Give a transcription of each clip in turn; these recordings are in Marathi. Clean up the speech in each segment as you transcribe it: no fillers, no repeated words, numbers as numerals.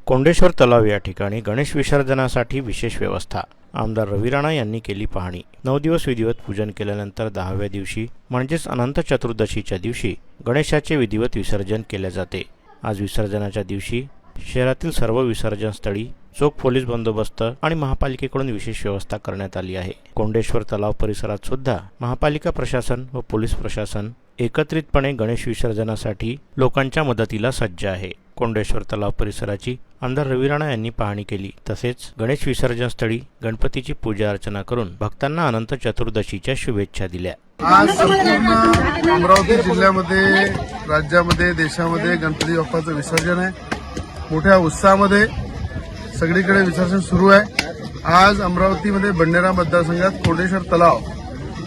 कोंडेश्वर तलाव या ठिकाणी गणेश विसर्जनासाठी विशेष व्यवस्था. आमदार रवी राणा यांनी केली पाहणी. 9 दिवस विधिवत पूजन केल्यानंतर 10व्या दिवशी म्हणजेच अनंत चतुर्दशीच्या दिवशी गणेशाचे विधिवत विसर्जन केले जाते. आज विसर्जनाच्या दिवशी शहरातील सर्व विसर्जन स्थळी चोख पोलीस बंदोबस्त आणि महापालिकेकडून विशेष व्यवस्था करण्यात आली आहे. कोंडेश्वर तलाव परिसरात सुद्धा महापालिका प्रशासन व पोलीस प्रशासन एकत्रितपणे गणेश विसर्जनासाठी लोकांच्या मदतीला सज्ज आहे. कोंडेश्वर तलाव परिसराची आमदार रवी राणा यांनी पाहणी केली. तसेच गणेश विसर्जन स्थळी गणपतीची पूजा अर्चना करून भक्तांना अनंत चतुर्दशीच्या शुभेच्छा दिल्या. आज संपूर्ण अमरावती जिल्ह्यामध्ये, राज्यामध्ये, देशामध्ये गणपती बाप्पाचं विसर्जन आहे. मोठ्या उत्साहामध्ये सगळीकडे विसर्जन सुरू आहे. आज अमरावतीमध्ये बंडेरा मतदारसंघात कोंडेश्वर तलाव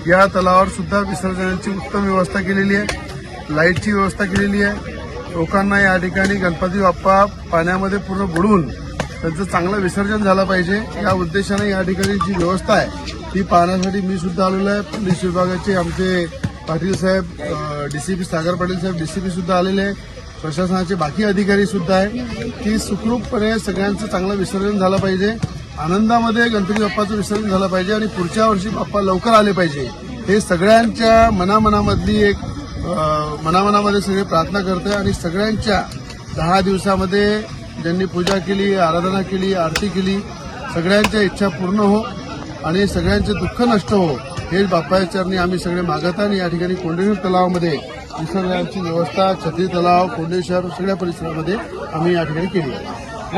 या तलावावर सुद्धा विसर्जनाची उत्तम व्यवस्था केलेली आहे. लाईटची व्यवस्था केलेली आहे. लोकांना या ठिकाणी गणपती बाप्पा पाण्यामध्ये पूर्ण बुडवून त्यांचं चांगलं विसर्जन झालं पाहिजे या उद्देशाने या ठिकाणी जी व्यवस्था आहे ती पाहण्यासाठी मी सुद्धा आलेलो आहे. पोलीस विभागाचे आमचे पाटील साहेब, डीसीपी सागर पाटील साहेब, डीसीपी सुद्धा आलेले आहे. प्रशासनाचे बाकी अधिकारी सुद्धा आहे की सुखरूपपणे सगळ्यांचं चांगलं विसर्जन झालं पाहिजे. आनंदामध्ये गणपती बाप्पाचं विसर्जन झालं पाहिजे आणि पुढच्या वर्षी बाप्पा लवकर आले पाहिजे हे सगळ्यांच्या मनामनामधली एक मनामनामध्ये सगळे प्रार्थना करते. आणि सगळ्यांच्या 10 दिवसामध्ये ज्यांनी पूजा केली, आराधना केली, आरती केली, सगळ्यांच्या इच्छा पूर्ण हो आणि सगळ्यांचे दुःख नष्ट हो हे बाप्पाच्या चरणी आम्ही सगळे मागत आणि या ठिकाणी कोंडेश्वर तलावामध्ये विसर्जनाची व्यवस्था छत्री तलाव, कोंडेश्वर सगळ्या परिसरामध्ये आम्ही या ठिकाणी केली आहे.